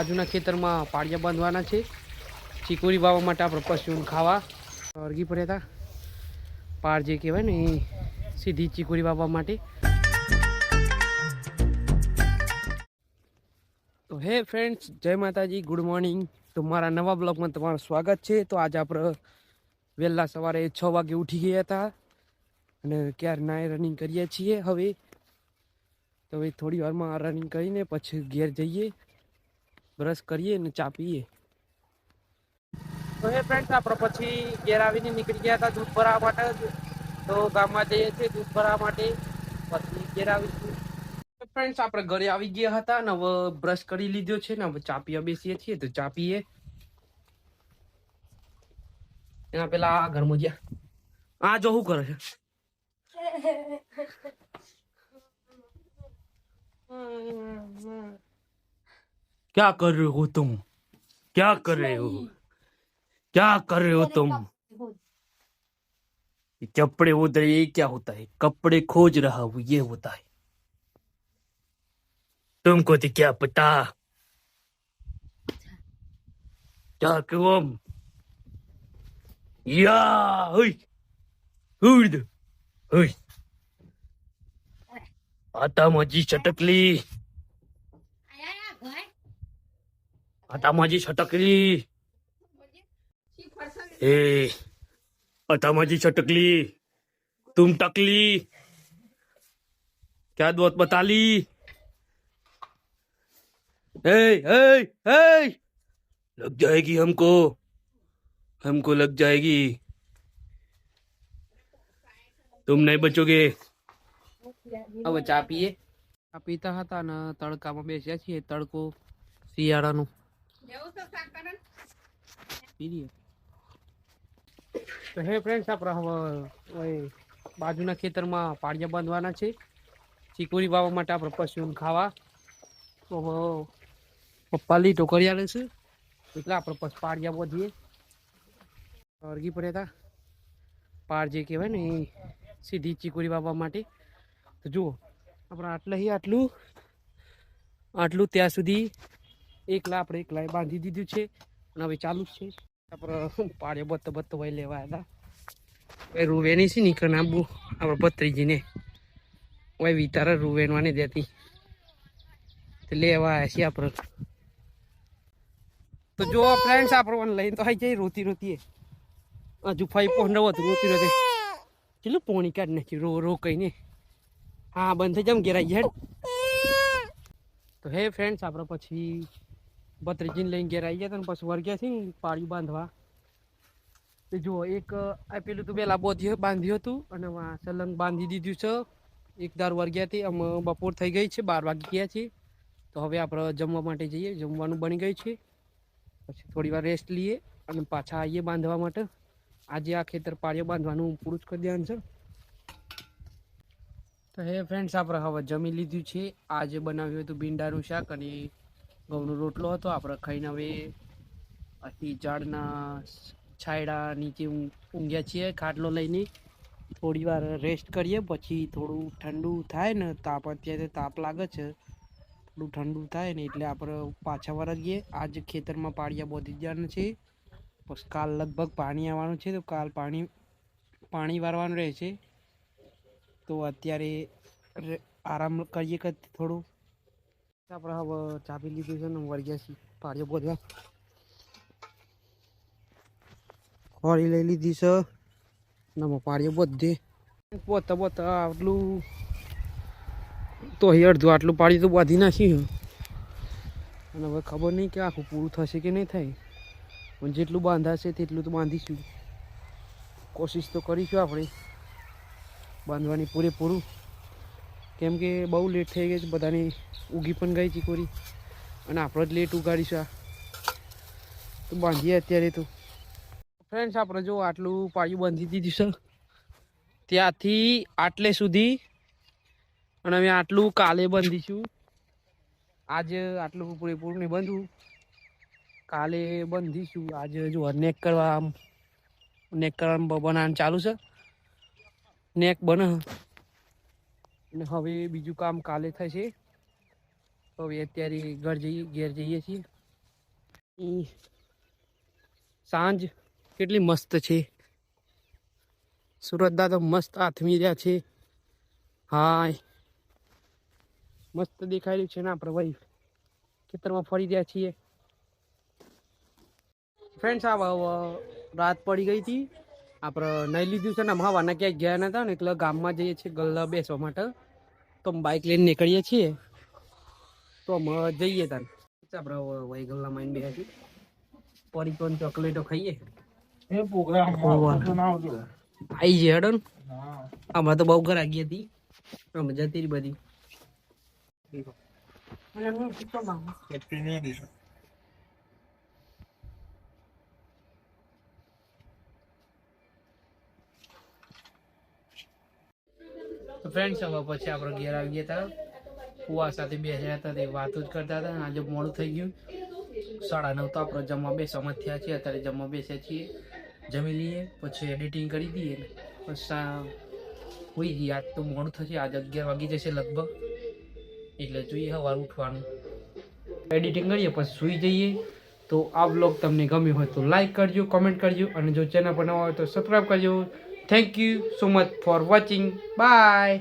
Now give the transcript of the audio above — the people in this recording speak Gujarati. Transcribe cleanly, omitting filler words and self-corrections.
બાજુના ખેતરમાં પાળિયા બાંધવાના છે ચીકુરી વાવવા માટે આપણે પશુઓને ખાવા અરગી પડ્યા હતા પાળ જે કહેવાય ને એ સીધી ચીકુરી વાવવા માટે. તો હે ફ્રેન્ડ્સ, જય માતાજી, ગુડ મોર્નિંગ. તો મારા નવા બ્લોગમાં તમારું સ્વાગત છે. તો આજે આપણે વહેલા સવારે 6 વાગે ઉઠી ગયા હતા અને ક્યારના રનિંગ કરીએ છીએ. હવે તો હવે થોડી વારમાં રનિંગ કરીને પછી ઘેર જઈએ, બ્રશ કરીએ ને ચા પીએ. તો હે ફ્રેન્ડ્સ, આપણે પછી ઘેર આવીને નીકળી ગયા હતા દૂધ ભરવા માટે. તો ગામમાં જઈએ છીએ દૂધ ભરવા માટે, પછી ઘેર આવીશું. ફ્રેન્ડ્સ, આપણે ઘરે આવી ગયા હતા ને હવે બ્રશ કરી લીધો છે ને હવે ચા પીવા બેસીએ છીએ. તો ચા પીએ એના પેલા આ ઘરમાં ગયા આ જો શું કરે છે. क्या कर रहे हो तुम? क्या कर रहे हो? क्या कर रहे हो तुम? कपड़े उधर ये क्या होता है? कपड़े खोज रहा हूँ ये होता है. तुमको तो क्या पता? क्या करूं? या हुई हुई हुई आता माझी चटकली, आता माझी छटकली, हे आता माझी छटकली, तुम टकली, क्या बात बता ली? हे हे हे लग जाएगी हमको, हमको लग जाएगी, तुम नहीं बचोगे. હવે ચા પીએ. ચા પીતા હતા ને તડકામાં બેસ્યા છીએ. તડકો શિયાળાનું તો હે ફ્રેન્ડ્સ, આપણે હવે બાજુના ખેતરમાં પાળિયા બાંધવાના છે ચીકુરી વાવવા માટે આપણે પશુઓને ખાવા. તો પપ્પા લીટો કરી આલે છે એટલે આપણે પછી પાળિયા બાંધીએ. અરગી પડ્યા હતા પાળ જે કહેવાય ને એ સીધી ચીકુરી વાવવા માટે. તો જુઓ આપણે આટલું ત્યાં સુધી આપણે એકલા બાંધી દીધું છે અને હવે ચાલુ જ છે. આપણે પાળે બત્તો ભાઈ લેવા હતા ભાઈ રૂવેની છે ને નાબુ આપણે ભત્રીજીને ભાઈ વિતારે રૂવેનવાની દેતી લેવા આવ્યા છીએ આપણે. તો જો ફ્રેન્ડ્સ, આપણે લઈને તો આવી જાય રોતી હજુ ફાઈ પહોંચવું હતું રોતી કેટલું પોણી કાઢી નાખ્યું રો કહીને. હા, બંધ થઈ જામ ઘેરાઈ હેડ. તો હે ફ્રેન્ડ્સ, આપણે પછી ભત્રીજીને લઈને ઘેર આવી ગયા હતા ને પછી વર્ગ્યા છે ને પાળિયું બાંધવા. તો જુઓ એક આ પેલું તો પેલા બાંધ્યું હતું અને સલંગ બાંધી દીધું છે. એક દાર વર્ગ્યા હતી. આમ બપોર થઈ ગઈ છે, 12 વાગી ગયા છે. તો હવે આપણે જમવા માટે જઈએ. જમવાનું બની ગયું છે. પછી થોડી વાર રેસ્ટ લઈએ અને પાછા આવીએ બાંધવા માટે. આજે આ ખેતર પાળિયો બાંધવાનું પૂરું જ કરી દેવાનું છે. તો હે ફ્રેન્ડ્સ, આપણે હવે જમી લીધું છે. આજે બનાવ્યું હતું ભીંડાનું શાક અને ઘઉંનો રોટલો હતો. આપણે ખાઈને હવે અહીં ઝાડના છાયડા નીચે ઊંઘ્યા છીએ ખાટલો લઈને. થોડી વાર રેસ્ટ કરીએ પછી થોડું ઠંડુ થાય ને અત્યારે તાપ લાગે છે, થોડું ઠંડુ થાય ને એટલે આપણે પાછા વળગીએ. આજ ખેતરમાં પાળિયા બાંધી દેવાના છે. પછી કાલ લગભગ પાણી આવવાનું છે તો કાલ પાણી વારવાનું રહે છે. તો અત્યારે આરામ કરીએ કે થોડું. આપણે હવે ચાપી લીધું છે ને વળગ્યા છીએ પાળિયો બાંધવા. ખોરી લઈ લીધી છે ને પાળિયો બધે બોતા આટલું તો અડધું આટલું પાળિયું તો બાંધી નાખ્યું અને હવે ખબર નહીં કે આખું પૂરું થશે કે નહીં થાય. પણ જેટલું બાંધાશે તેટલું તો બાંધીશું. કોશિશ તો કરીશું આપણે બાંધવાની પૂરેપૂરું, કેમ કે બહુ લેટ થઈ ગઈ છે. બધાને ઉગી પણ ગઈ ચીકોરી અને આપણે જ લેટ ઉગાડીશું. તો બાંધીએ અત્યારે. તો ફ્રેન્ડ્સ, આપણે જો આટલું પાળિયું બાંધી દીધું છે ત્યાંથી આટલે સુધી અને અમે આટલું કાલે બાંધીશું. આજે આટલું પૂરેપૂરું નહીં બાંધવું, કાલે બાંધીશું. આજે જો નેક કરવાનું બનાવવાનું ચાલુ છે. નેક બને અને હવે બીજું કામ કાલે થશે. હવે અત્યારે ઘેર જઈએ છીએ. સાંજ કેટલી મસ્ત છે. સુરત દાદા મસ્ત આથમી રહ્યા છે. હાય મસ્ત દેખાઈ રહ્યું છે ને આપણે ભાઈ ખેતરમાં ફરી રહ્યા છીએ. ફ્રેન્ડ્સ રાત પડી ગઈ હતી. આપણે નહીં લીધું છે ને હવાના ક્યાંય ગયા નતા ને એટલે ગામમાં જઈએ છીએ ગલ્લા બેસવા માટે. તો બાઇક લઈને નીકળીએ છીએ તો અમે જઈએ તાર આપણે વહી ગલ્લામાં આવીને બેસી પરીકોન ચોકલેટો ખાઈએ. આવી છે હેડો ને આમાં તો બહુ ઘર આગી હતી અમે જતી રહી બધી. તો ફ્રેન્ડ્સ હવે પછી આપણે ઘેર આવી ગયા હતા. ફુવા સાથે બેસ્યા હતા તે વાતો જ કરતા હતા. આજે મોડું થઈ ગયું 9:30 તો આપણે જમવા બેસવામાં થયા છીએ. અત્યારે જમવા બેસ્યા છીએ. જમી લઈએ પછી એડિટિંગ કરી દઈએ પછી હોઈ જઈએ. આજ તો મોડું થશે. આજ 11 વાગી જશે લગભગ એટલે જોઈએ સવાર ઉઠવાનું. એડિટિંગ કરીએ પછી સૂઈ જઈએ. તો આ વ્લોગ તમને ગમ્યો હોય તો લાઈક કરજો, કમેન્ટ કરજો અને જો ચેનલ પર નવા હોય તો સબસ્ક્રાઈબ કરજો. Thank you so much for watching. By.